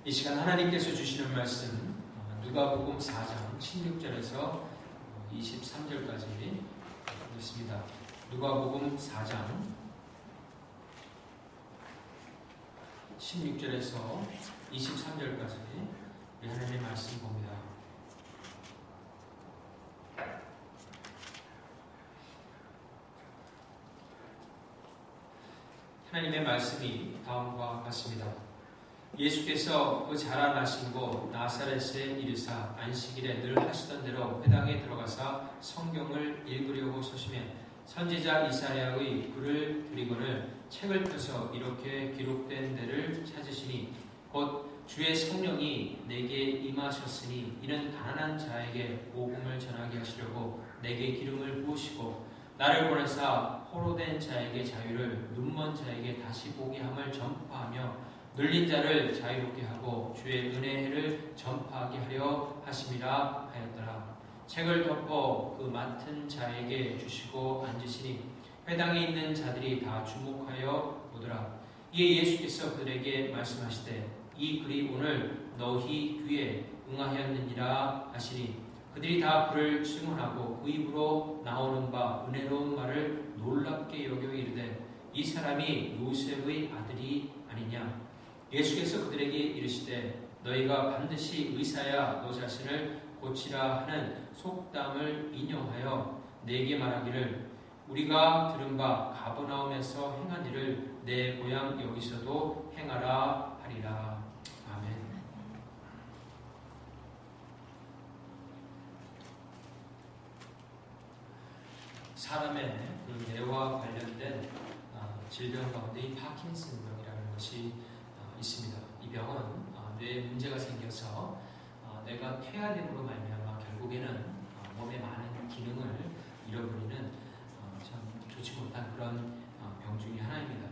이 시간 하나님께서 주시는 말씀 누가복음 4장 16절에서 23절까지 있습니다. 누가복음 4장 16절에서 23절까지 하나님의 말씀 봅니다. 하나님의 말씀이 다음과 같습니다. 예수께서 그 자라나신 곳 나사렛에 이르사 안식일에 늘 하시던 대로 회당에 들어가사 성경을 읽으려고 서심해 선지자 이사야의 글을 들이거늘 책을 펴서 이렇게 기록된 데를 찾으시니 곧 주의 성령이 내게 임하셨으니 이는 가난한 자에게 복음을 전하게 하시려고 내게 기름을 부으시고 나를 보내사 포로된 자에게 자유를 눈먼 자에게 다시 보게 함을 전파하며 눌린 자를 자유롭게 하고 주의 은혜를 전파하게 하려 하심이라 하였더라. 책을 덮어 그 맡은 자에게 주시고 앉으시니 회당에 있는 자들이 다 주목하여 보더라. 이에 예수께서 그들에게 말씀하시되 이 글이 오늘 너희 귀에 응하였느니라 하시니 그들이 다 그를 증언하고 그 입으로 나오는 바 은혜로운 말을 놀랍게 여겨 이르되 이 사람이 요셉의 아들이 아니냐. 예수께서 그들에게 이르시되 너희가 반드시 의사야 너 자신을 고치라 하는 속담을 인용하여 내게 말하기를 우리가 들은 바 가버나움에서 행한 일을 내 고향 여기서도 행하라 하리라. 아멘. 사람의 뇌와 관련된 질병 가운데 이 파킨슨병이라는 것이 있습니다. 이 병은 뇌에 문제가 생겨서 뇌가 퇴화됨으로 말미암아 결국에는 몸의 많은 기능을 잃어버리는 참 좋지 못한 그런 병 중에 하나입니다.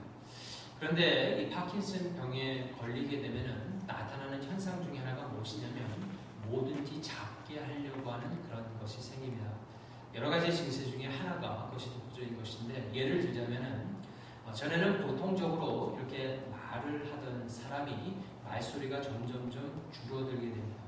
그런데 이 파킨슨 병에 걸리게 되면은 나타나는 현상 중에 하나가 무엇이냐면 뭐든지 작게 하려고 하는 그런 것이 생깁니다. 여러 가지 증세 중에 하나가 그것이 독보적인 것인데 예를 들자면은 전에는 보통적으로 이렇게 말을 하던 사람이 말소리가 점점점 줄어들게 됩니다.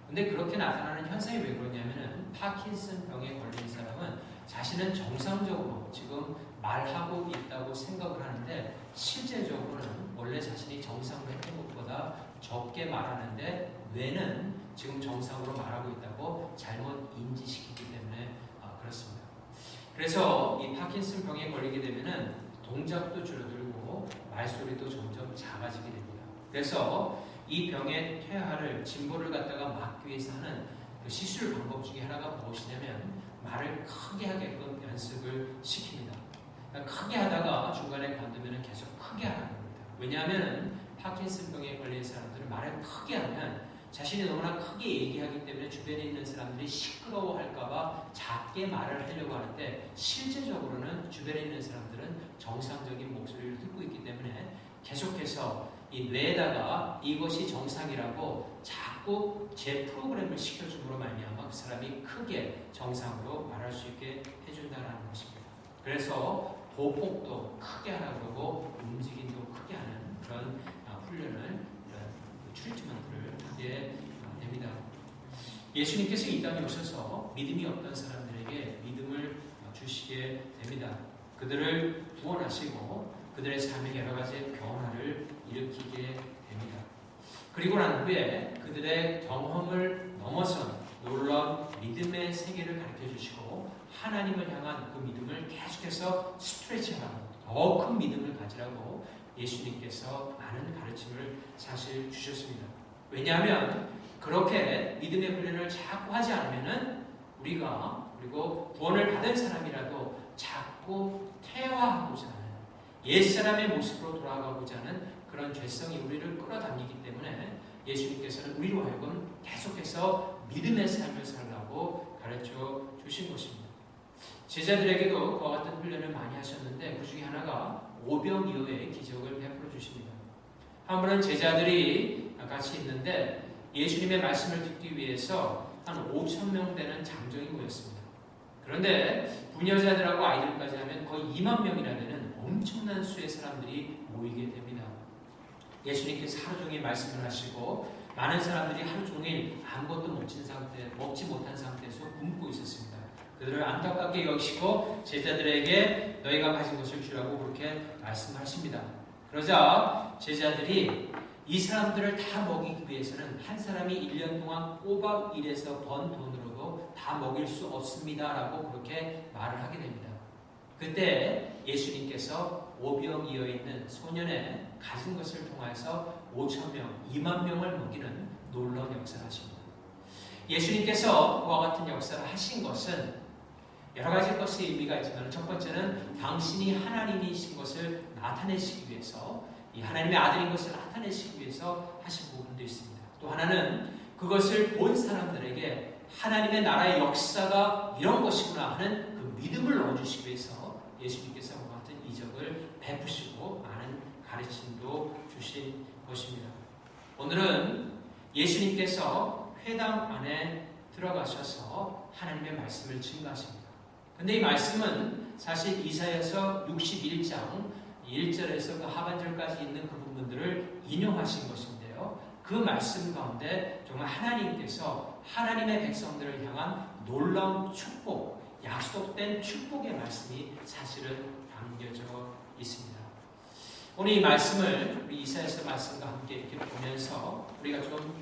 근데 그렇게 나타나는 현상이 왜 그러냐면은 파킨슨 병에 걸린 사람은 자신은 정상적으로 지금 말하고 있다고 생각을 하는데 실제적으로는 원래 자신이 정상으로 했던 것보다 적게 말하는데 뇌는 지금 정상으로 말하고 있다고 잘못 인지시키기 때문에 그렇습니다. 그래서 이 파킨슨 병에 걸리게 되면은 동작도 줄어들고 말소리도 점점 작아지게 됩니다. 그래서 이 병의 퇴화를 진보를 갖다가 막기 위해서 하는 그 시술 방법 중에 하나가 무엇이냐면 말을 크게 하게끔 연습을 시킵니다. 그러니까 크게 하다가 중간에 관두면 계속 크게 하라는 겁니다. 왜냐하면 파킨슨 병에 걸린 사람들은 말을 크게 하면 자신이 너무나 크게 얘기하기 때문에 주변에 있는 사람들이 시끄러워할까봐 작게 말을 하려고 하는데 실제적으로는 주변에 있는 사람들은 정상적인 목소리를 듣고 있기 때문에 계속해서 이 뇌에다가 이것이 정상이라고 자꾸 제 프로그램을 시켜줌으로 말미암아 그 사람이 크게 정상으로 말할 수 있게 해준다는 것입니다. 그래서 보폭도 크게 하라고 그러고 움직임도 크게 하는 그런 훈련을 트리트먼트를 하게 됩니다. 예수님께서 이 땅에 오셔서 믿음이 없던 사람들에게 믿음을 주시게 됩니다. 그들을 구원하시고 그들의 삶에 여러 가지 변화를 일으키게 됩니다. 그리고 난 후에 그들의 경험을 넘어선 놀라운 믿음의 세계를 가르쳐 주시고 하나님을 향한 그 믿음을 계속해서 스트레치하고 더 큰 믿음을 가지라고 예수님께서 많은 가르침을 사실 주셨습니다. 왜냐하면 그렇게 믿음의 훈련을 자꾸 하지 않으면은 우리가 그리고 구원을 받은 사람이라도 자꾸 퇴화하고자 하는 옛사람의 모습으로 돌아가고자 하는 그런 죄성이 우리를 끌어당기기 때문에 예수님께서는 우리로 하여금 계속해서 믿음의 삶을 살라고 가르쳐 주신 것입니다. 제자들에게도 그와 같은 훈련을 많이 하셨는데 그 중에 하나가 오병이어의 기적을 베풀어 주십니다. 한 번은 제자들이 같이 있는데 예수님의 말씀을 듣기 위해서 한 5,000명 되는 장정이 모였습니다. 그런데 부녀자들하고 아이들까지 하면 거의 2만 명이나 되는 엄청난 수의 사람들이 모이게 됩니다. 예수님께서 하루 종일 말씀을 하시고 많은 사람들이 하루 종일 아무것도 먹지 못한 상태에서 굶고 있었습니다. 그들을 안타깝게 여기시고 제자들에게 너희가 가진 것을 주라고 그렇게 말씀하십니다. 그러자 제자들이 이 사람들을 다 먹이기 위해서는 한 사람이 1년 동안 꼬박 일해서 번 돈으로도 다 먹일 수 없습니다 라고 그렇게 말을 하게 됩니다. 그때 예수님께서 오병이어 있는 소년의 가진 것을 통해서 5,000명, 2만 명을 먹이는 놀라운 역사를 하십니다. 예수님께서 그와 같은 역사를 하신 것은 여러 가지 것의 의미가 있지만 첫 번째는 당신이 하나님이신 것을 나타내시기 위해서 이 하나님의 아들인 것을 나타내시기 위해서 하신 부분도 있습니다. 또 하나는 그것을 본 사람들에게 하나님의 나라의 역사가 이런 것이구나 하는 그 믿음을 넣어주시기 위해서 예수님께서 그와 같은 이적을 베푸시고 많은 가르침도 주신 것입니다. 오늘은 예수님께서 회당 안에 들어가셔서 하나님의 말씀을 증거하십니다. 근데 이 말씀은 사실 이사야서 61장 1절에서 그 하반절까지 있는 그 부분들을 인용하신 것인데요. 그 말씀 가운데 정말 하나님께서 하나님의 백성들을 향한 놀라운 축복, 약속된 축복의 말씀이 사실은 담겨져 있습니다. 오늘 이 말씀을 우리 이사야서 말씀과 함께 이렇게 보면서 우리가 좀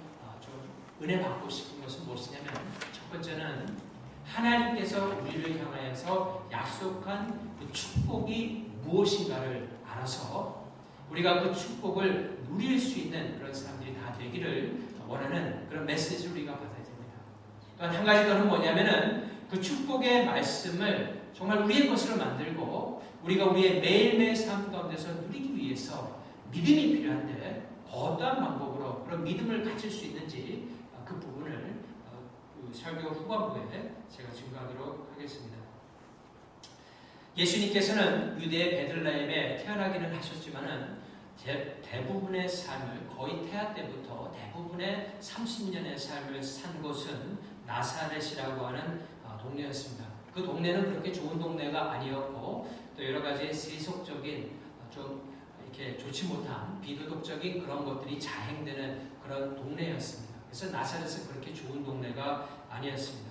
은혜 받고 싶은 것은 무엇이냐면 첫 번째는 하나님께서 우리를 향하여서 약속한 그 축복이 무엇인가를 알아서 우리가 그 축복을 누릴 수 있는 그런 사람들이 다 되기를 원하는 그런 메시지를 우리가 받아야 됩니다. 또한 한 가지 더는 뭐냐면은 그 축복의 말씀을 정말 우리의 것으로 만들고 우리가 우리의 매일매일 삶 가운데서 누리기 위해서 믿음이 필요한데 어떠한 방법으로 그런 믿음을 가질 수 있는지 그 부분을 설교 후반부에 제가 증거하도록 하겠습니다. 예수님께서는 유대의 베들레헴에 태어나기는 하셨지만은 대부분의 삶을 거의 태아 때부터 대부분의 30년의 삶을 산 곳은 나사렛이라고 하는 동네였습니다. 그 동네는 그렇게 좋은 동네가 아니었고 또 여러 가지 세속적인 좀 이렇게 좋지 못한 비도덕적인 그런 것들이 자행되는 그런 동네였습니다. 그래서 나사렛은 그렇게 좋은 동네가 아니었습니다.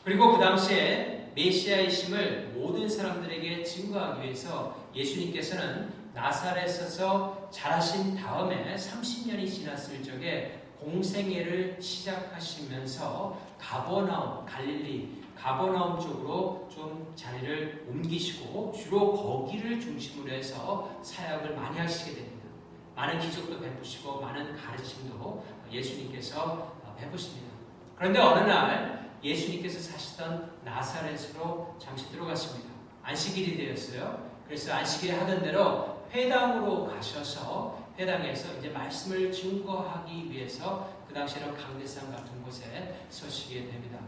그리고 그 당시에 메시아이심을 모든 사람들에게 증거하기 위해서 예수님께서는 나사렛에서 자라신 다음에 30년이 지났을 적에 공생애를 시작하시면서 가버나움, 갈릴리, 가버나움 쪽으로 좀 자리를 옮기시고 주로 거기를 중심으로 해서 사역을 많이 하시게 됩니다. 많은 기적도 베푸시고 많은 가르침도 예수님께서 베푸십니다. 그런데 어느 날 예수님께서 사시던 나사렛으로 잠시 들어갔습니다. 안식일이 되었어요. 그래서 안식일에 하던 대로 회당으로 가셔서 회당에서 이제 말씀을 증거하기 위해서 그 당시에는 강대상 같은 곳에 서시게 됩니다.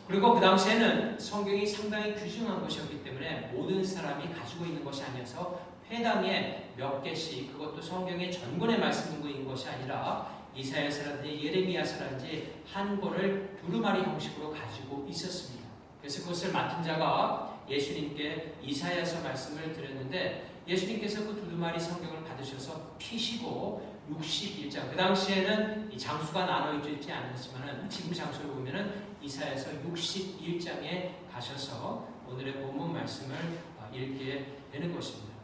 그리고 그 당시에는 성경이 상당히 규정한 것이었기 때문에 모든 사람이 가지고 있는 것이 아니어서 회당에 몇 개씩 그것도 성경의 전권의 말씀인 것이 아니라 이사야서라든지 예레미야서라든지 한 권을 두루마리 형식으로 가지고 있었습니다. 그래서 그것을 맡은 자가 예수님께 이사야서 말씀을 드렸는데 예수님께서 그 두루마리 성경을 받으셔서 피시고 61장 그 당시에는 이 장수가 나눠져 있지 않았지만 지금 장수를 보면은 이사야서 61장에 가셔서 오늘의 본문 말씀을 읽게 되는 것입니다.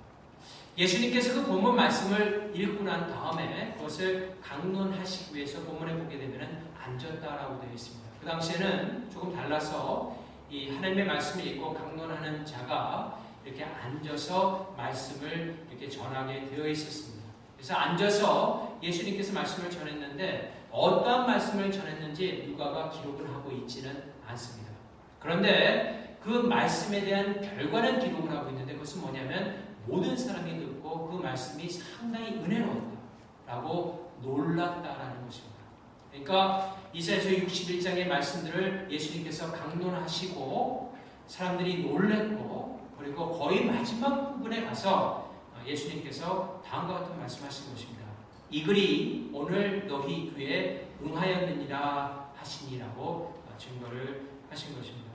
예수님께서 그 본문 말씀을 읽고 난 다음에 그것을 강론하시기 위해서 본문에 보게 되면 앉았다라고 되어 있습니다. 그 당시에는 조금 달라서 이 하나님의 말씀을 읽고 강론하는 자가 이렇게 앉아서 말씀을 이렇게 전하게 되어 있었습니다. 그래서 앉아서 예수님께서 말씀을 전했는데 어떠한 말씀을 전했는지 누가가 기록을 하고 있지는 않습니다. 그런데 그 말씀에 대한 결과는 기록을 하고 있는데 그것은 뭐냐면 모든 사람이 듣고 그 말씀이 상당히 은혜로웠다라고 놀랐다라는 것입니다. 그러니까 이사야서 61장의 말씀들을 예수님께서 강론하시고 사람들이 놀랬고 그리고 거의 마지막 부분에 가서 예수님께서 다음과 같은 말씀하신 것입니다. 이 글이 오늘 너희 귀에 응하였느니라 하시니라고 증거를 하신 것입니다.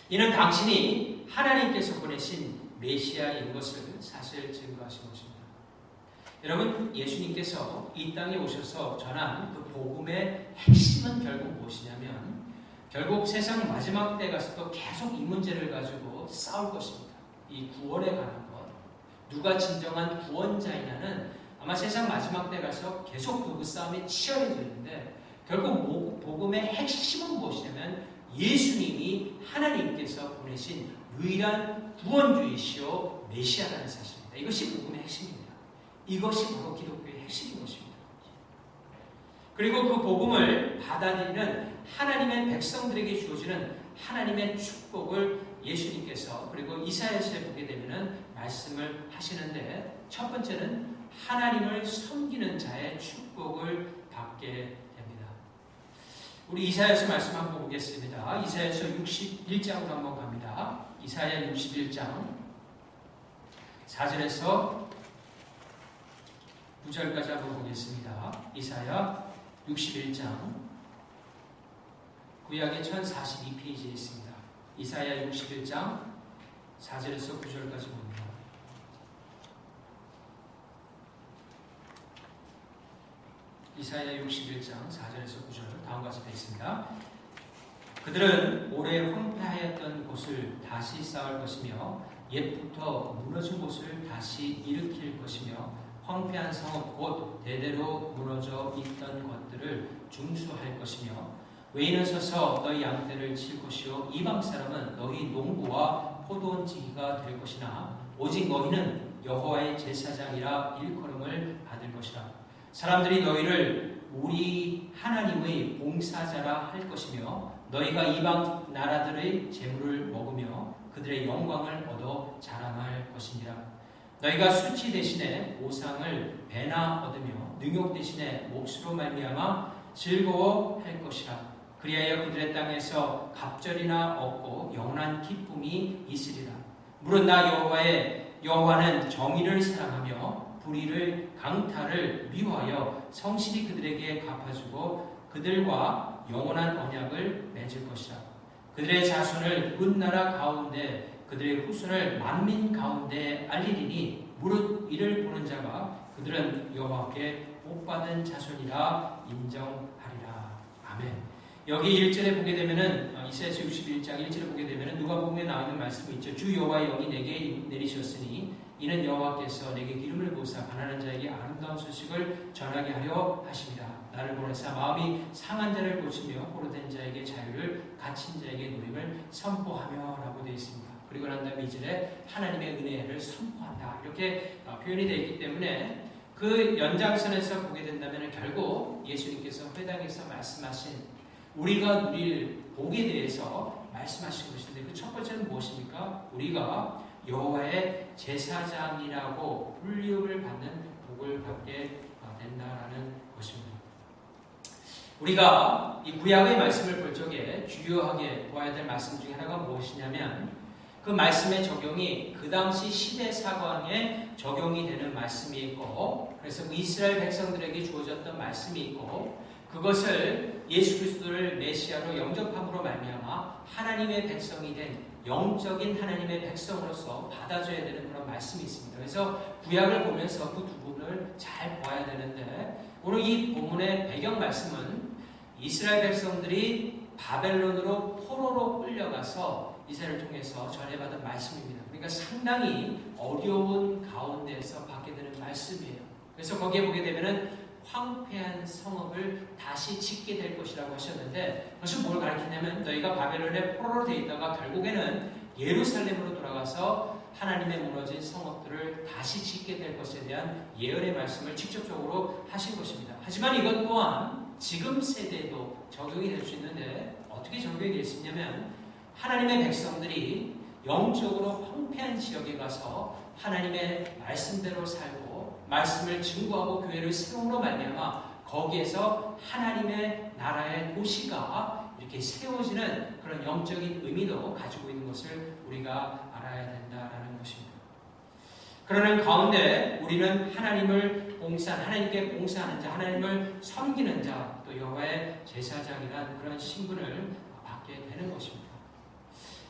이는 당신이 하나님께서 보내신 메시아인 것을 사실 증거하신 것입니다. 여러분, 예수님께서 이 땅에 오셔서 전한 그 복음의 핵심은 결국 무엇이냐면 결국 세상 마지막 때에 가서도 계속 이 문제를 가지고 싸울 것입니다. 이 구원에 관한 것, 누가 진정한 구원자이냐는 아마 세상 마지막 때에 가서 계속 그 싸움이 치열해지는데 결국 복음의 핵심은 무엇이냐면 예수님이 하나님께서 보내신 유일한 구원주이시오 메시아라는 사실입니다. 이것이 복음의 핵심입니다. 이것이 바로 기독교의 핵심인 것입니다. 그리고 그 복음을 받아들이는 하나님의 백성들에게 주어지는 하나님의 축복을 예수님께서 그리고 이사야서에 보게 되면 말씀을 하시는데 첫 번째는 하나님을 섬기는 자의 축복을 받게 됩니다. 우리 이사야서 말씀 한번 보겠습니다. 이사야서 61장으로 한번 갑니다. 이사야 61장 4절에서 9절까지 한번 보겠습니다. 이사야 61장 구약의 1042페이지에 있습니다. 이사야 61장 4절에서 9절까지 봅니다. 이사야 61장 4절에서 9절 다음과 같이 되어 있습니다. 그들은 오래 황폐하였던 곳을 다시 쌓을 것이며 옛부터 무너진 곳을 다시 일으킬 것이며 황폐한 성읍 곧 대대로 무너져 있던 것들을 중수할 것이며 외인은 서서 너희 양떼를 칠 것이요 이방 사람은 너희 농부와 포도원지기가 될 것이나 오직 너희는 여호와의 제사장이라 일컬음을 받을 것이라. 사람들이 너희를 우리 하나님의 봉사자라 할 것이며 너희가 이방 나라들의 재물을 먹으며 그들의 영광을 얻어 자랑할 것이니라. 너희가 수치 대신에 보상을 배나 얻으며 능욕 대신에 몫으로 말미암아 즐거워할 것이라. 그리하여 그들의 땅에서 갑절이나 얻고 영원한 기쁨이 있으리라. 물은 나 여호와는 정의를 사랑하며 불의를 강탈을 미워하여 성실히 그들에게 갚아주고 그들과 영원한 언약을 맺을 것이라. 그들의 자손을 끝나라 가운데 그들의 후손을 만민 가운데 알리리니 무릇 이를 보는 자가 그들은 여호와께 복받은 자손이라 인정하리라. 아멘. 여기 1절에 보게 되면은 이사야서 61장 1절에 보게 되면은 누가복음에 나와 있는 말씀이 있죠. 주 여호와의 영이 내게 내리셨으니 이는 여호와께서 내게 기름을 부으사 가난한 자에게 아름다운 소식을 전하게 하려 하십니다. 나를 보내사 마음이 상한 자를 고치며 포로된 자에게 자유를 갇힌 자에게 노임을 선포하며 라고 되어 있습니다. 그리고 난 다음에 2절에 하나님의 은혜를 선포한다 이렇게 표현이 되어 있기 때문에 그 연장선에서 보게 된다면 결국 예수님께서 회당에서 말씀하신 우리가 누릴 복에 대해서 말씀하신 것인데 그 첫 번째는 무엇입니까? 우리가 여호와의 제사장이라고 불림을 받는 복을 받게 된다라는 것입니다. 우리가 이 구약의 말씀을 볼 적에 주요하게 보아야 될 말씀 중에 하나가 무엇이냐면 그 말씀의 적용이 그 당시 시대 사관에 적용이 되는 말씀이 있고 그래서 이스라엘 백성들에게 주어졌던 말씀이 있고 그것을 예수 그리스도를 메시아로 영접함으로 말미암아 하나님의 백성이 된 영적인 하나님의 백성으로서 받아줘야 되는 그런 말씀이 있습니다. 그래서 구약을 보면서 그 두 부분을 잘 보아야 되는데 오늘 이 본문의 배경 말씀은 이스라엘 백성들이 바벨론으로 포로로 끌려가서 이사야를 통해서 전해받은 말씀입니다. 그러니까 상당히 어려운 가운데서 받게 되는 말씀이에요. 그래서 거기에 보게 되면은 황폐한 성읍을 다시 짓게 될 것이라고 하셨는데 그것은 뭘 가리키냐면 너희가 바벨론에 포로로 되어 있다가 결국에는 예루살렘으로 돌아가서 하나님의 무너진 성읍들을 다시 짓게 될 것에 대한 예언의 말씀을 직접적으로 하신 것입니다. 하지만 이것 또한 지금 세대에도 적용이 될 수 있는데 어떻게 적용이 될 수 있냐면 하나님의 백성들이 영적으로 황폐한 지역에 가서 하나님의 말씀대로 살고 말씀을 증거하고 교회를 세움으로 말미암아 거기에서 하나님의 나라의 도시가 이렇게 세워지는 그런 영적인 의미도 가지고 있는 것을 우리가 알아야 된다라는 것입니다. 그러는 가운데 우리는 하나님께 봉사하는 자, 하나님을 섬기는 자, 또 여호와의 제사장이라는 그런 신분을 받게 되는 것입니다.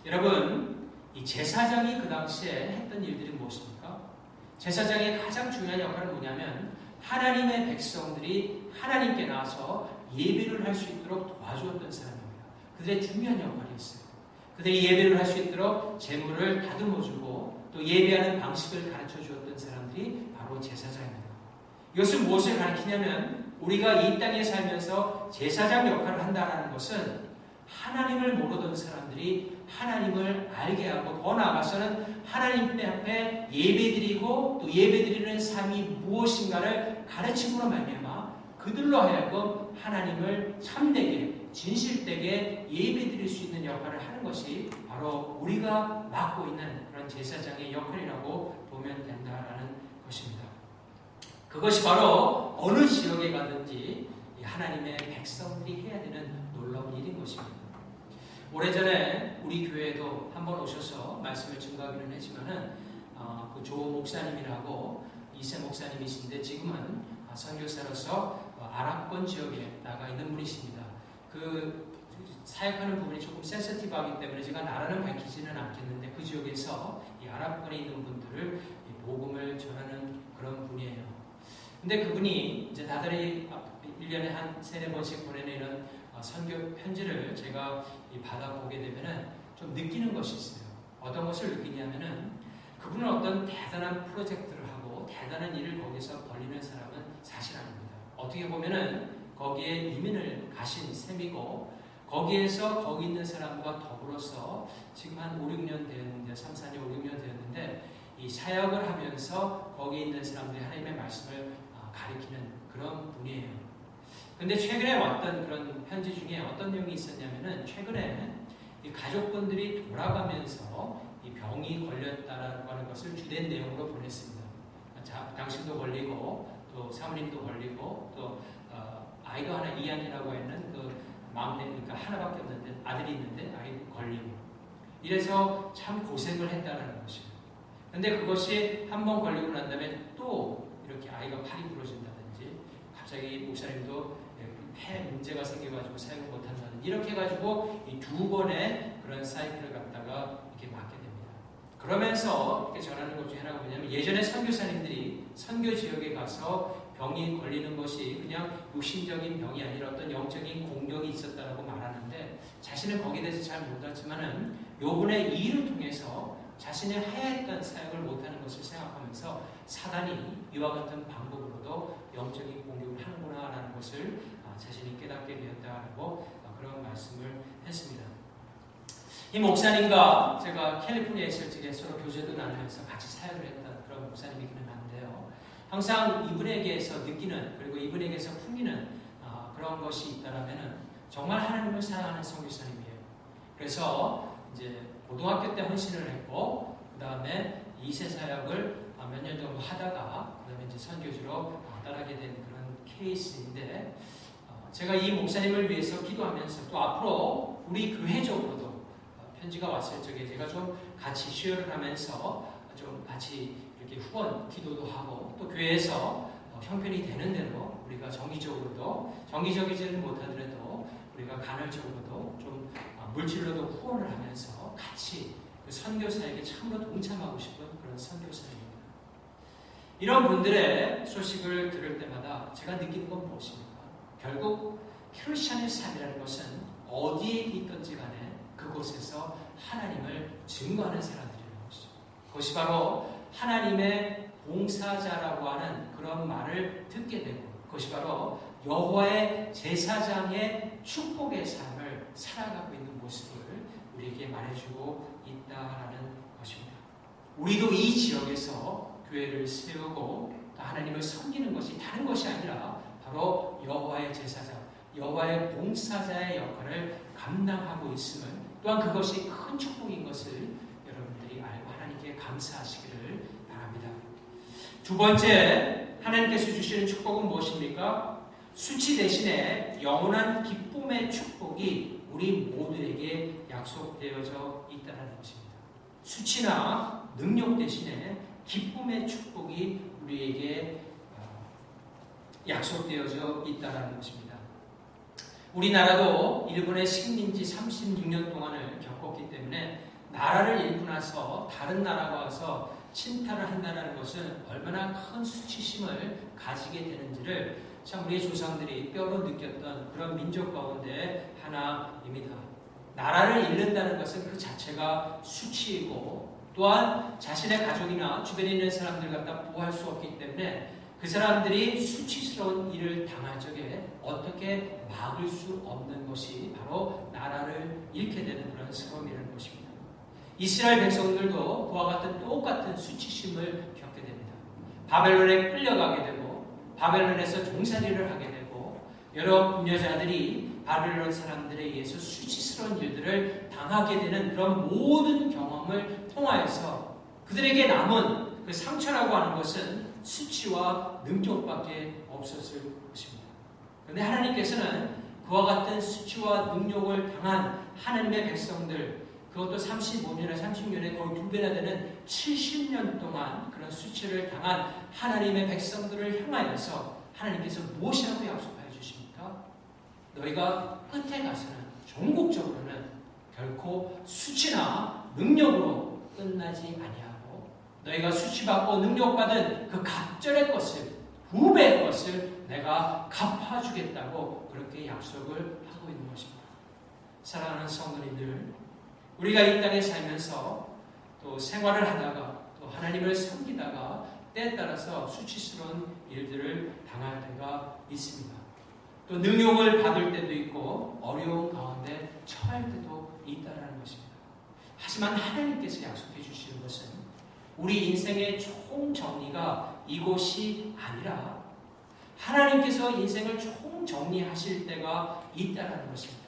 여러분, 이 제사장이 그 당시에 했던 일들이 무엇입니까? 제사장의 가장 중요한 역할은 뭐냐면 하나님의 백성들이 하나님께 나와서 예배를 할 수 있도록 도와주었던 사람입니다. 그들의 중요한 역할이었어요. 그들이 예배를 할 수 있도록 재물을 다듬어주고 또 예배하는 방식을 가르쳐 주었던 사람들이 바로 제사장입니다. 이것은 무엇을 가리키냐면 우리가 이 땅에 살면서 제사장 역할을 한다는 것은 하나님을 모르던 사람들이 하나님을 알게 하고 더 나아가서는 하나님 앞에 예배드리고 또 예배드리는 삶이 무엇인가를 가르침으로 말미암아 그들로 하여금 하나님을 참되게 진실되게 예배드릴 수 있는 역할을 하는 것이 바로 우리가 맡고 있는 그런 제사장의 역할이라고 보면 된다라는 것입니다. 그것이 바로 어느 지역에 가든지 하나님의 백성들이 해야 되는 놀라운 일인 것입니다. 오래전에 우리 교회에도 한번 오셔서 말씀을 증거하기는 했지만은 그 조 목사님이라고 이세 목사님이신데 지금은 선교사로서 아랍권 지역에 나가 있는 분이십니다. 그 사역하는 부분이 조금 센서티브하기 때문에 제가 나라는 밝히지는 않겠는데 그 지역에서 이 아랍권에 있는 분들을 복음을 전하는 그런 분이에요. 근데 그분이 이제 다들 1년에 한 3-4번씩 보내는 이런 선교 편지를 제가 받아보게 되면은 좀 느끼는 것이 있어요. 어떤 것을 느끼냐면은 그분은 어떤 대단한 프로젝트를 하고 대단한 일을 거기서 벌리는 사람은 사실 아닙니다. 어떻게 보면은 거기에 이민을 가신 셈이고 거기에서 거기 있는 사람과 더불어서 지금 한 5-6년 되었는데 3-4년 5-6년 되었는데 이 사역을 하면서 거기에 있는 사람들이 하나님의 말씀을 가리키는 그런 분이에요. 근데 최근에 왔던 그런 편지 중에 어떤 내용이 있었냐면은 최근에 이 가족분들이 돌아가면서 이 병이 걸렸다라고 하는 것을 주된 내용으로 보냈습니다. 당신도 걸리고 또 사모님도 걸리고 또 아이도 하나 이안이라고 하는 그 막내 그러니까 하나밖에 없는데 아들이 있는데 아이도 걸리고 이래서 참 고생을 했다라는 것이에요. 근데 그것이 한번 걸리고 난 다음에 또 이렇게 아이가 팔이 부러진다든지 갑자기 목사님도 폐 문제가 생겨가지고 사용을 못한다든지 이렇게 해가지고 이 2번의 그런 사이클을 갖다가 이렇게 맞게 됩니다. 그러면서 이렇게 전하는 것 중에 하나가 뭐냐면 예전에 선교사님들이 선교 지역에 가서 병이 걸리는 것이 그냥 육신적인 병이 아니라 어떤 영적인 공격이 있었다라고 말하는데 자신은 거기에 대해서 잘 몰랐지만은 요번에 이 일을 통해서 자신의 하야했던 사역을 못하는 것을 생각하면서 사단이 이와 같은 방법으로도 영적인 공격을 하는구나라는 것을 자신이 깨닫게 되었다라고 그런 말씀을 했습니다. 이 목사님과 제가 캘리포니아에 있을 적에 서로 교제도 나누면서 같이 사역을 했던 그런 목사님이기는 한데요. 항상 이분에게서 느끼는 그리고 이분에게서 풍기는 그런 것이 있다라면은 정말 하나님을 사랑하는 선교사님이에요. 그래서 이제 고등학교 때 헌신을 했고 그 다음에 2세 사역을 몇 년 정도 하다가 그 다음에 이제 선교주로 따라가게 된 그런 케이스인데 제가 이 목사님을 위해서 기도하면서 또 앞으로 우리 교회적으로도 편지가 왔을 적에 제가 좀 같이 쉐어를 하면서 좀 같이 이렇게 후원 기도도 하고 또 교회에서 형편이 되는 대로 우리가 정기적이지는 못하더라도 우리가 간헐적으로도 좀 물질로도 후원을 하면서 같이 그 선교사에게 참으로 동참하고 싶은 그런 선교사입니다. 이런 분들의 소식을 들을 때마다 제가 느끼는 건 무엇입니까? 결국 크리스천의 삶이라는 것은 어디에 있든지 간에 그곳에서 하나님을 증거하는 사람들이라는 것이죠. 그것이 바로 하나님의 봉사자라고 하는 그런 말을 듣게 되고 그것이 바로 여호와의 제사장의 축복의 삶을 살아가고 있는 모습을 우리에게 말해주고 있다라는 것입니다. 우리도 이 지역에서 교회를 세우고 하나님을 섬기는 것이 다른 것이 아니라 바로 여호와의 제사장, 여호와의 봉사자의 역할을 감당하고 있음을 또한 그것이 큰 축복인 것을 여러분들이 알고 하나님께 감사하시기를 바랍니다. 두 번째, 하나님께서 주시는 축복은 무엇입니까? 수치 대신에 영원한 기쁨의 축복이 우리 모두에게 약속되어져 있다는 것입니다. 수치나 능력 대신에 기쁨의 축복이 우리에게 약속되어져 있다는 것입니다. 우리나라도 일본의 식민지 36년 동안을 겪었기 때문에 나라를 잃고 나서 다른 나라가 와서 침탈을 한다는 것은 얼마나 큰 수치심을 가지게 되는지를 참 우리의 조상들이 뼈로 느꼈던 그런 민족 가운데 하나입니다. 나라를 잃는다는 것은 그 자체가 수치이고 또한 자신의 가족이나 주변에 있는 사람들 갖다 보호할 수 없기 때문에 그 사람들이 수치스러운 일을 당할 적에 어떻게 막을 수 없는 것이 바로 나라를 잃게 되는 그런 스러움이라는 것입니다. 이스라엘 백성들도 그와 같은 똑같은 수치심을 겪게 됩니다. 바벨론에 끌려가게 되고 바벨론에서 종살이를 하게 되고 여러 분녀자들이 바벨론 사람들에 의해서 수치스러운 일들을 당하게 되는 그런 모든 경험을 통하여서 그들에게 남은 그 상처라고 하는 것은 수치와 능력밖에 없었을 것입니다. 그런데 하나님께서는 그와 같은 수치와 능력을 당한 하나님의 백성들, 그것도 35년이나 30년에 거의 2배나 되는 70년 동안 그런 수치를 당한 하나님의 백성들을 향하여서 하나님께서 무엇이라고 약속하여 주십니까? 너희가 끝에 가서는 종국적으로는 결코 수치나 능력으로 끝나지 아니하고 너희가 수치받고 능력받은 그 갑절의 것을, 후배의 것을 내가 갚아주겠다고 그렇게 약속을 하고 있는 것입니다. 사랑하는 성도님들, 우리가 이 땅에 살면서 또 생활을 하다가 또 하나님을 섬기다가 때에 따라서 수치스러운 일들을 당할 때가 있습니다. 또 능욕을 받을 때도 있고 어려운 가운데 처할 때도 있다는 것입니다. 하지만 하나님께서 약속해 주시는 것은 우리 인생의 총정리가 이곳이 아니라 하나님께서 인생을 총정리하실 때가 있다는 것입니다.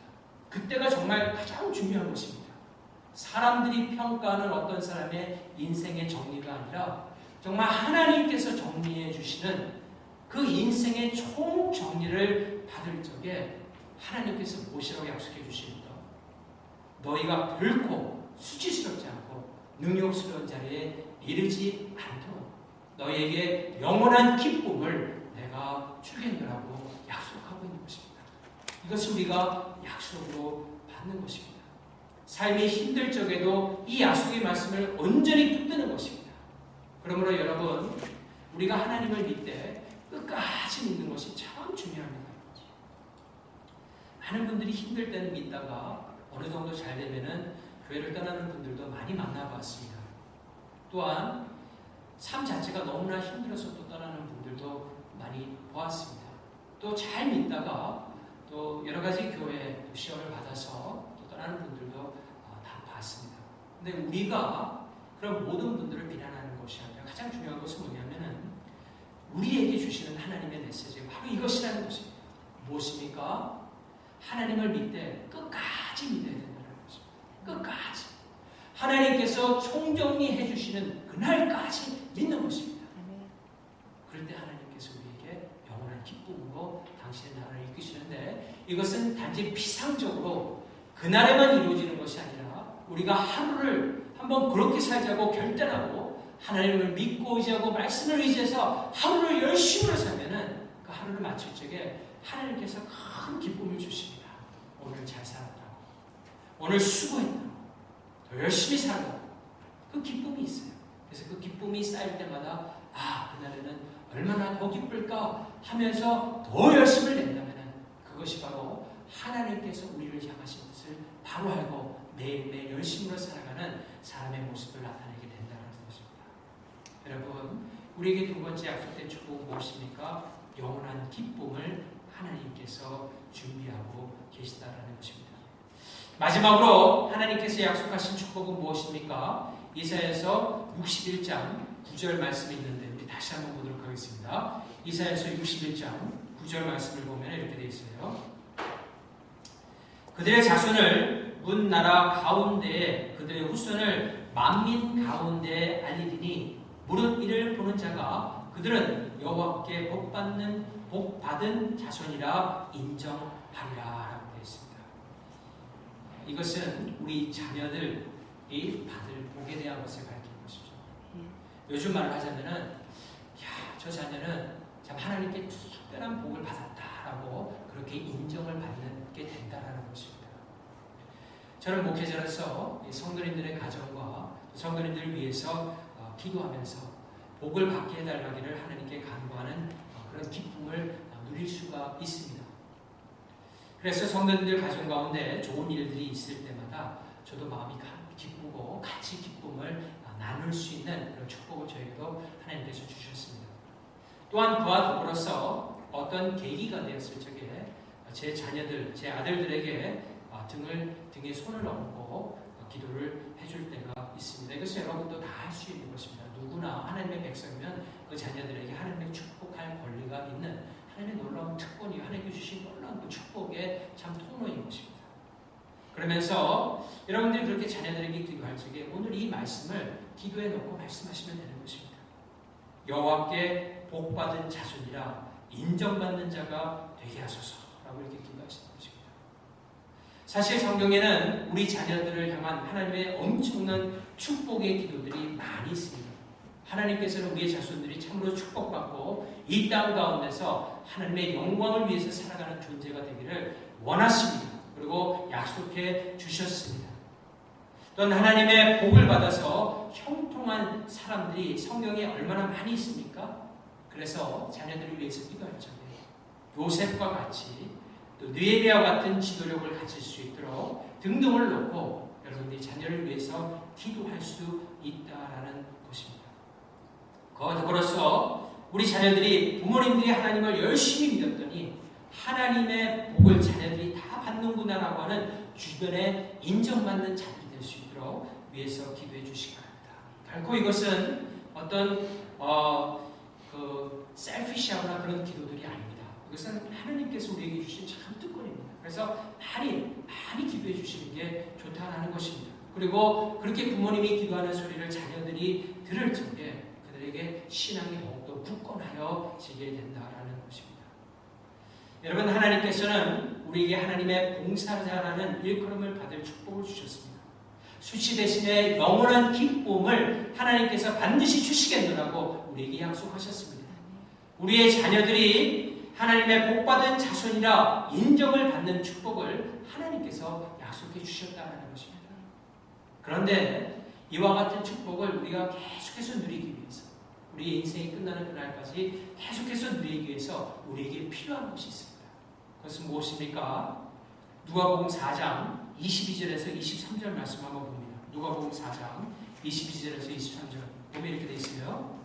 그때가 정말 가장 중요한 것입니다. 사람들이 평가하는 어떤 사람의 인생의 정리가 아니라 정말 하나님께서 정리해 주시는 그 인생의 총정리를 받을 적에 하나님께서 무엇이라고 약속해 주십니까? 너희가 결코 수치스럽지 않고 능욕스러운 자리에 이르지 않도록 너희에게 영원한 기쁨을 내가 주겠노라고 약속하고 있는 것입니다. 이것을 우리가 약속으로 받는 것입니다. 삶이 힘들 적에도 이 약속의 말씀을 온전히 붙드는 것입니다. 그러므로 여러분, 우리가 하나님을 믿되 끝까지 믿는 것이 참 중요합니다. 많은 분들이 힘들 때는 믿다가 어느 정도 잘 되면은 교회를 떠나는 분들도 많이 만나봤습니다. 또한 삶 자체가 너무나 힘들어서 또 떠나는 분들도 많이 보았습니다. 또 잘 믿다가 또 여러 가지 교회 시험을 받아서 또 떠나는 분들도 다 봤습니다. 근데 우리가 그런 모든 분들을 비난하는 것이 아니라 가장 중요한 것은 뭐냐면은 우리에게 주시는 하나님의 메시지가 바로 이것이라는 것입니다. 무엇입니까? 하나님을 믿되 끝까지 믿어야 된다는 것입니다. 끝까지. 하나님께서 총정리해 주시는 그날까지 믿는 것입니다. 그럴 때 하나님께서 우리에게 영원한 기쁨으로 당신의 나라를 이끄시는데 이것은 단지 피상적으로 그날에만 이루어지는 것이 아니라 우리가 하루를 한번 그렇게 살자고 결단하고 하나님을 믿고 의지하고 말씀을 의지해서 하루를 열심으로 살면은 그 하루를 마칠 적에 하나님께서 큰 기쁨을 주십니다. 오늘 잘 살았다고, 오늘 수고했다고, 더 열심히 살았다고 그 기쁨이 있어요. 그래서 그 기쁨이 쌓일 때마다 그날에는 얼마나 더 기쁠까 하면서 더 열심을 낸다면은 그것이 바로 하나님께서 우리를 향하신 것을 바로 알고 매일매일 열심으로 살아가는 사람의 모습을 나타내게 된다는 것입니다. 여러분, 우리에게 두 번째 약속된 축복은 무엇입니까? 영원한 기쁨을 하나님께서 준비하고 계시다라는 것입니다. 마지막으로 하나님께서 약속하신 축복은 무엇입니까? 이사야서 61장 9절 말씀이 있는데 우리 다시 한번 보도록 하겠습니다. 이사야서 61장 9절 말씀을 보면 이렇게 되어 있어요. 그들의 자손을 문 나라 가운데에 그들의 후손을 만민 가운데에 알리리니 무릇 이를 보는 자가 그들은 여호와께 복받은 자손이라 인정하리라 라고 되어 있습니다. 이것은 우리 자녀들이 받을 복에 대한 것을 가리키는 것이죠. 요즘 말로 하자면은 저 자녀는 참 하나님께 특별한 복을 받았다라고 그렇게 인정을 받게 된다라는 것입니다. 저는 목회자로서 성도님들의 가정과 성도님들을 위해서 기도하면서 복을 받게 해달라기를 하나님께 간구하는 그런 기쁨을 누릴 수가 있습니다. 그래서 성도님들 가정 가운데 좋은 일들이 있을 때마다 저도 마음이 기쁘고 같이 기쁨을 나눌 수 있는 그런 축복을 저에게도 하나님께서 주셨습니다. 또한 그와 더불어서 어떤 계기가 되었을 적에 제 자녀들, 제 아들들에게 등에 손을 얹고 기도를 해줄 때가 있습니다. 이것은 여러분도 다 할 수 있는 것입니다. 누구나 하나님의 백성이면 그 자녀들에게 하나님의 축복할 권리가 있는 하나님의 놀라운 특권이 하나님께 주신 놀라운 그 축복의 참 통로인 것입니다. 그러면서 여러분들이 그렇게 자녀들에게 기도할 적에 오늘 이 말씀을 기도에 넣고 말씀하시면 되는 것입니다. 여호와께 복받은 자손이라 인정받는 자가 되게 하소서라고 이렇게 기도하시는 것입니다. 사실 성경에는 우리 자녀들을 향한 하나님의 엄청난 축복의 기도들이 많이 있습니다. 하나님께서는 우리의 자손들이 참으로 축복받고 이 땅 가운데서 하나님의 영광을 위해서 살아가는 존재가 되기를 원하십니다. 그리고 약속해 주셨습니다. 또한 하나님의 복을 받아서 형통한 사람들이 성경에 얼마나 많이 있습니까? 그래서 자녀들을 위해서 기도할 적에 요셉과 같이 또 느헤미야와 같은 지도력을 가질 수 있도록 등등을 놓고 여러분들이 자녀를 위해서 기도할 수 있다라는 것입니다. 그와 더불어서 우리 자녀들이 부모님들이 하나님을 열심히 믿었더니 하나님의 복을 자녀들이 다 받는구나라고 하는 주변에 인정받는 자들이 될 수 있도록 위해서 기도해 주시기 바랍니다. 결코 이것은 어떤 셀피시하거나 그런 기도들이 아닙니다. 이것은 하나님께서 우리에게 주신 참 특권입니다. 그래서 많이 기도해 주시는 게 좋다라는 것입니다. 그리고 그렇게 부모님이 기도하는 소리를 자녀들이 들을 적에 그들에게 신앙이 더욱더 굳건하여지게 된다라는 것입니다. 여러분, 하나님께서는 우리에게 하나님의 봉사자라는 일컬음을 받을 축복을 주셨습니다. 수치 대신에 영원한 기쁨을 하나님께서 반드시 주시겠노라고 우리에게 약속하셨습니다. 우리의 자녀들이 하나님의 복받은 자손이라 인정을 받는 축복을 하나님께서 약속해 주셨다는 것입니다. 그런데 이와 같은 축복을 우리가 계속해서 누리기 위해서, 우리의 인생이 끝나는 그날까지 계속해서 누리기 위해서 우리에게 필요한 것이 있습니다. 그것은 무엇입니까? 누가복음 4장 22절에서 23절 말씀 한번 봅니다. 누가복음 4장 22절에서 23절 보면 이렇게 되어 있어요.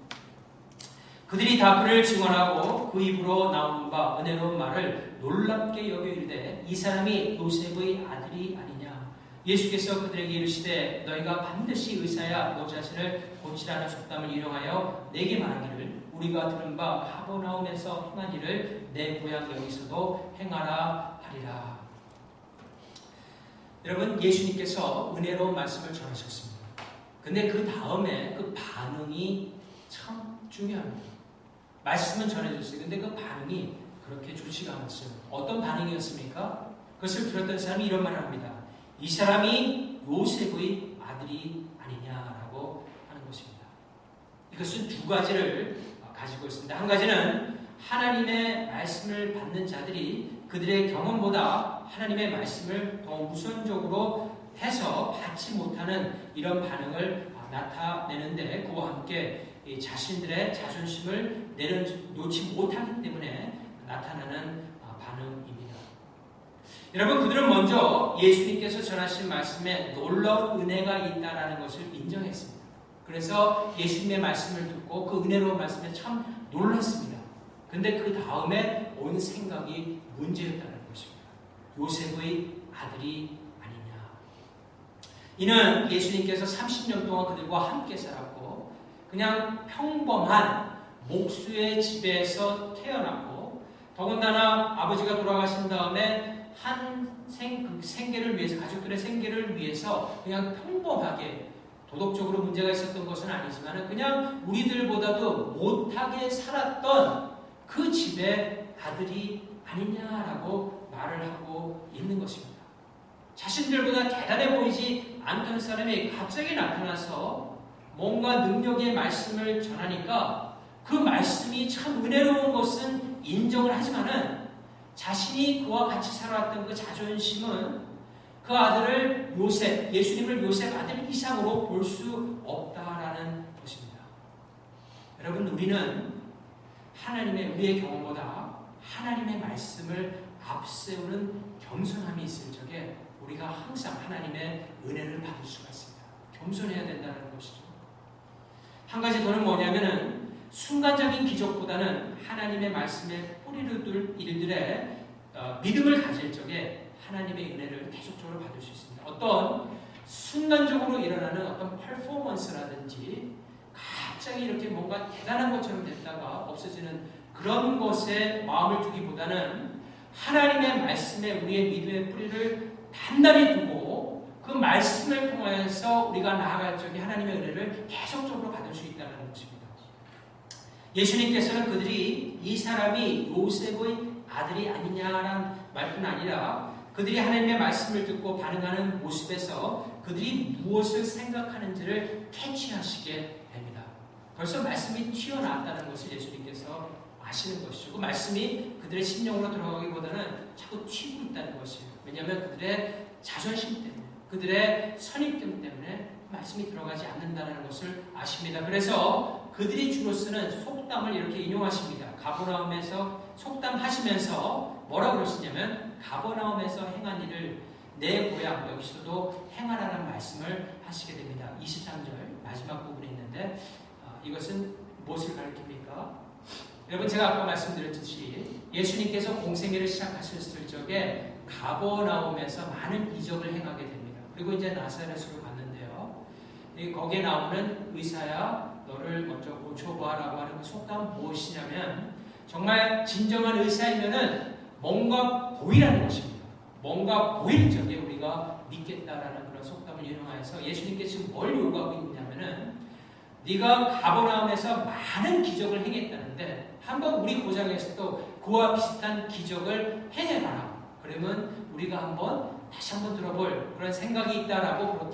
그들이 다 그를 증언하고 그 입으로 나오는 바 은혜로운 말을 놀랍게 여겨 이르되 이 사람이 요셉의 아들이 아니냐. 예수께서 그들에게 이르시되 너희가 반드시 의사야 너 자신을 고치라는 속담을 일용하여 내게 말하기를 우리가 들은 바 가버나움에서 행한 일을 내 고향 여기서도 행하라 하리라. 여러분, 예수님께서 은혜로운 말씀을 전하셨습니다. 근데 그 다음에 그 반응이 참 중요합니다. 말씀은 전해졌어요. 근데 그 반응이 그렇게 좋지가 않았어요. 어떤 반응이었습니까? 그것을 들었던 사람이 이런 말을 합니다. 이 사람이 요셉의 아들이 아니냐라고 하는 것입니다. 이것은 두 가지를 가지고 있습니다. 한 가지는 하나님의 말씀을 받는 자들이 그들의 경험보다 하나님의 말씀을 더 우선적으로 해서 받지 못하는 이런 반응을 나타내는데, 그와 함께 자신들의 자존심을 내려놓지 못하기 때문에 나타나는 반응입니다. 여러분, 그들은 먼저 예수님께서 전하신 말씀에 놀라운 은혜가 있다는 것을 인정했습니다. 그래서 예수님의 말씀을 듣고 그 은혜로운 말씀에 참 놀랐습니다. 근데 그 다음에 온 생각이 문제였다는 것입니다. 요셉의 아들이 아니냐. 이는 예수님께서 30년 동안 그들과 함께 살았고 그냥 평범한 목수의 집에서 태어났고, 더군다나 아버지가 돌아가신 다음에 생계를 위해서, 가족들의 생계를 위해서 그냥 평범하게, 도덕적으로 문제가 있었던 것은 아니지만 그냥 우리들보다도 못하게 살았던 그 집의 아들이 아니냐라고 말을 하고 있는 것입니다. 자신들보다 대단해 보이지 않던 사람이 갑자기 나타나서 뭔가 능력의 말씀을 전하니까 그 말씀이 참 은혜로운 것은 인정을 하지만은 자신이 그와 같이 살아왔던 그 자존심은 그 아들을 요셉, 예수님을 요셉 아들 이상으로 볼 수 없다라는 것입니다. 여러분, 우리는 우리의 경험보다 하나님의 말씀을 앞세우는 겸손함이 있을 적에 우리가 항상 하나님의 은혜를 받을 수가 있습니다. 겸손해야 된다는 것이죠. 한 가지 더는 뭐냐면은 순간적인 기적보다는 하나님의 말씀에 뿌리를 둘 일들에 믿음을 가질 적에 하나님의 은혜를 계속적으로 받을 수 있습니다. 어떤 순간적으로 일어나는 어떤 퍼포먼스라든지 갑자기 이렇게 뭔가 대단한 것처럼 됐다가 없어지는 그런 것에 마음을 두기보다는 하나님의 말씀에 우리의 믿음의 뿌리를 단단히 두고 그 말씀을 통하여서 우리가 나아갈 적에 하나님의 은혜를 계속적으로 받을 수 있다는 것입니다. 예수님께서는 그들이 이 사람이 요셉의 아들이 아니냐라는 말뿐 아니라 그들이 하나님의 말씀을 듣고 반응하는 모습에서 그들이 무엇을 생각하는지를 캐치하시게 됩니다. 벌써 말씀이 튀어나왔다는 것을 예수님께서 아시는 것이죠. 그 말씀이 그들의 심령으로 들어가기보다는 자꾸 튀고 있다는 것이에요. 왜냐하면 그들의 자존심 때문에, 그들의 선입견 때문에 말씀이 들어가지 않는다는 것을 아십니다. 그래서 그들이 주로 쓰는 속담을 이렇게 인용하십니다. 가버나움에서 속담하시면서 뭐라고 그러시냐면 가버나움에서 행한 일을 내 고향 여기서도 행하라는 말씀을 하시게 됩니다. 23절 마지막 부분에 있는데 이것은 무엇을 가리킵니까? 여러분, 제가 아까 말씀드렸듯이 예수님께서 공생애를 시작하셨을 적에 가버나움에서 많은 이적을 행하게 됩니다. 그리고 이제 나사렛으로 갔는데요. 거기에 나오는 의사야 너를 먼저 고쳐보아라고 하는 그 속담은 무엇이냐면 정말 진정한 의사이면은 뭔가 보이라는 것입니다. 뭔가 보일 적에 우리가 믿겠다라는 그런 속담을 인용하여서 예수님께 지금 뭘 요구하고 있냐면은 네가 가버나움에서 많은 기적을 행했다는데 한번 우리 고장에서도 그와 비슷한 기적을 행해봐라. 그러면 우리가 다시 한번 들어볼 그런 생각이 있다라고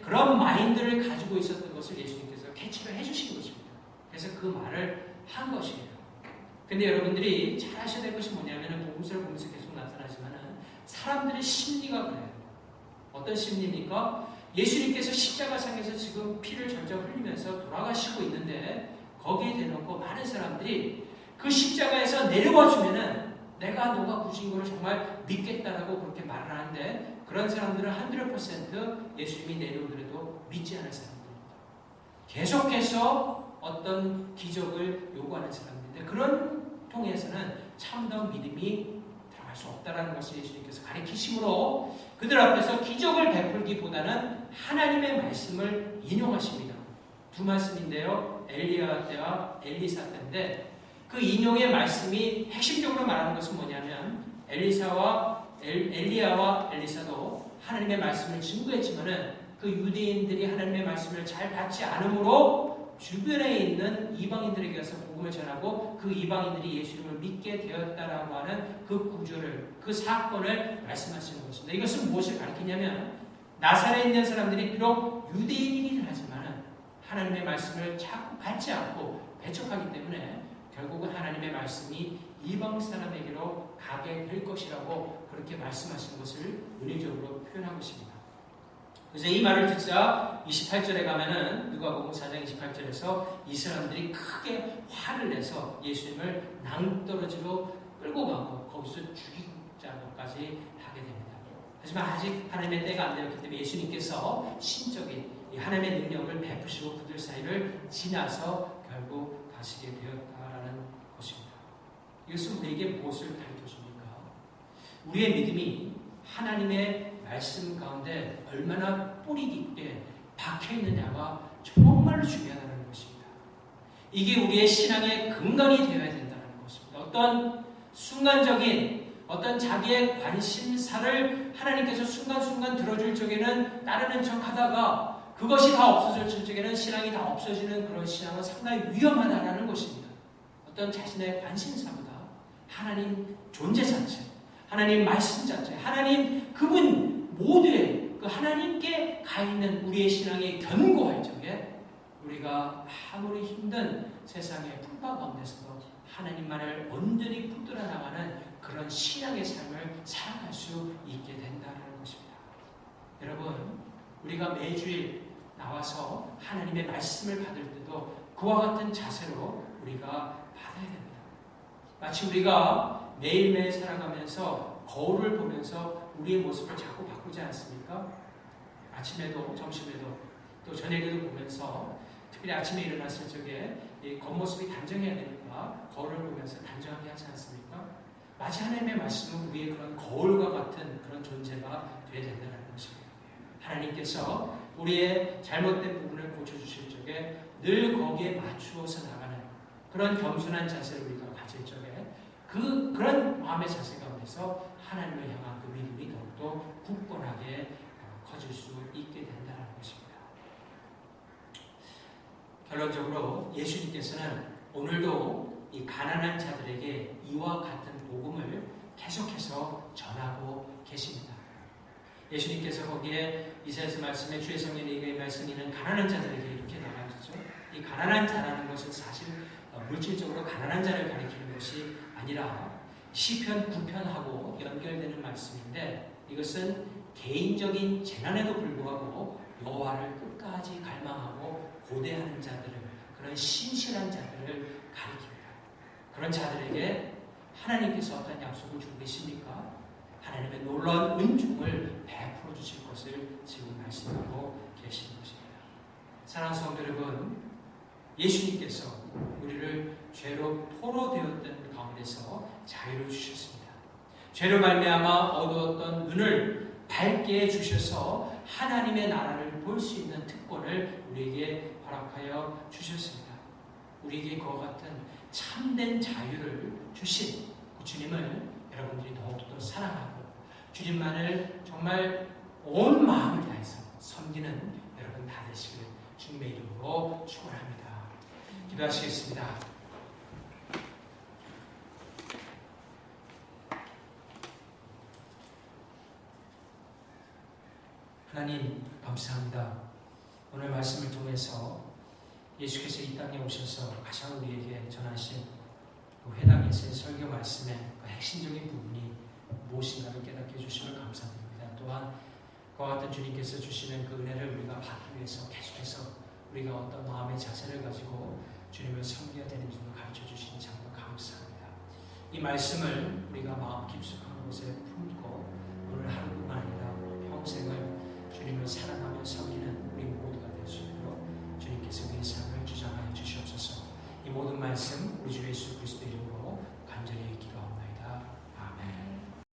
그런 마인드를 가지고 있었던 것을 예수님께서 캐치를 해주신 것입니다. 그래서 그 말을 한 것이에요. 근데 여러분들이 잘 아셔야 될 것이 뭐냐면 복음서를 보면서 계속 나타나지만은 사람들의 심리가 그래요. 어떤 심리입니까? 예수님께서 십자가상에서 지금 피를 절절 흘리면서 돌아가시고 있는데 거기에 대놓고 많은 사람들이 그 십자가에서 내려와 주면은 내가 너가 구신 것을 정말 믿겠다라고 그렇게 말을 하는데 그런 사람들은 100% 예수님이 내려오더라도 믿지 않을 사람들입니다. 계속해서 어떤 기적을 요구하는 사람들인데 그런 통해서는 참다운 믿음이 들어갈 수 없다라는 것을 예수님께서 가르치심으로 그들 앞에서 기적을 베풀기보다는 하나님의 말씀을 인용하십니다. 두 말씀인데요. 엘리야 때와 엘리사 때인데 그 인용의 말씀이 핵심적으로 말하는 것은 뭐냐면 엘리야와 엘리사도 하나님의 말씀을 증거했지만은 그 유대인들이 하나님의 말씀을 잘 받지 않으므로 주변에 있는 이방인들에게 가서 복음을 전하고 그 이방인들이 예수님을 믿게 되었다라고 하는 그 구조를, 그 사건을 말씀하시는 것입니다. 이것은 무엇을 가리키냐면 나사렛에 있는 사람들이 비록 유대인이긴 하지만 하나님의 말씀을 자꾸 받지 않고 배척하기 때문에 결국은 하나님의 말씀이 이방 사람에게로 가게 될 것이라고 그렇게 말씀하시는 것을 은혜적으로 표현한 것입니다. 그래서 이 말을 듣자 28절에 가면은 누가복음 4장 28절에서 이 사람들이 크게 화를 내서 예수님을 낭떠러지로 끌고 가고 거기서 죽이자고까지 하게 됩니다. 하지만 아직 하나님의 때가 안 되었기 때문에 예수님께서 신적인 이 하나님의 능력을 베푸시고 그들 사이를 지나서 결국 가시게 되었다라는 것입니다. 이것은 우리에게 무엇을 가르쳐줍니까? 우리의 믿음이 하나님의 말씀 가운데 얼마나 뿌리 깊게 박혀있느냐가 정말로 중요하다는 것입니다. 이게 우리의 신앙의 근간이 되어야 된다는 것입니다. 어떤 순간적인 어떤 자기의 관심사를 하나님께서 순간순간 들어줄 적에는 따르는 척 하다가 그것이 다 없어질 적에는 신앙이 다 없어지는 그런 신앙은 상당히 위험하다는 것입니다. 어떤 자신의 관심사보다 하나님 존재 자체, 하나님 말씀 자체, 하나님 그분 모두의 그 하나님께 가 있는 우리의 신앙에 견고할 적에 우리가 아무리 힘든 세상의 풍파 가운데서도 하나님만을 온전히 붙들어 나가는 그런 신앙의 삶을 살아갈 수 있게 된다는 것입니다. 여러분, 우리가 매주일 나와서 하나님의 말씀을 받을 때도 그와 같은 자세로 우리가 받아야 됩니다. 마치 우리가 매일매일 살아가면서 거울을 보면서 우리의 모습을 자꾸 바꾸지 않습니까? 아침에도 점심에도 또 저녁에도 보면서 특별히 아침에 일어났을 적에 이 겉모습이 단정해야 되니까 거울을 보면서 단정하게 하지 않습니까? 마치 하나님의 말씀은 우리의 그런 거울과 같은 그런 존재가 되어야 된다는 것입니다. 하나님께서 우리의 잘못된 부분을 고쳐주실 적에 늘 거기에 맞추어서 나가는 그런 겸손한 자세를 우리가 가질 적에 그런 마음의 자세 가운데서 하나님을 향한 그 믿음이 더욱더 굳건하게 커질 수 있게 된다는 것입니다. 결론적으로 예수님께서는 오늘도 이 가난한 자들에게 이와 같은 복음을 계속해서 전하고 계십니다. 예수님께서 거기에 이사야서 말씀에 주의 성령의 말씀이는 가난한 자들에게 이렇게 나가셨죠. 이 가난한 자라는 것은 사실 물질적으로 가난한 자를 가리키는 것이 아니라 시편 9편하고 연결되는 말씀인데 이것은 개인적인 재난에도 불구하고 여호와를 끝까지 갈망하고 고대하는 자들을 그런 신실한 자들을 가리킵니다. 그런 자들에게 하나님께서 어떤 약속을 주고 계십니까? 하나님의 놀라운 은총을 베풀어 주실 것을 지금 말씀하고 계시는 것입니다. 사랑하는 성도 여러분, 예수님께서 우리를 죄로 포로되었던 가운데서 자유를 주셨습니다. 죄로 말미암아 어두웠던 눈을 밝게 해주셔서 하나님의 나라를 볼 수 있는 특권을 우리에게 허락하여 주셨습니다. 우리에게 그와 같은 참된 자유를 주신 그 주님을 여러분들이 더욱더 사랑하고 주님만을 정말 온 마음을 다해서 섬기는 여러분 다 되시길 주님의 이름으로 축원합니다. 기도하시겠습니다. 하나님 감사합니다. 오늘 말씀을 통해서 예수께서 이 땅에 오셔서 가장 우리에게 전하신 그 회당에서의 설교 말씀의 그 핵심적인 부분이 무엇인가를 깨닫게 해주심을 감사드립니다. 또한 그와 같은 주님께서 주시는 그 은혜를 우리가 받기 위해서 계속해서 우리가 어떤 마음의 자세를 가지고 주님을 섬겨야 되는지를 가르쳐 주시니 정말 감사합니다. 이 말씀을 우리가 마음 깊숙한 곳에 품고 오늘 하루뿐만 아니라 평생을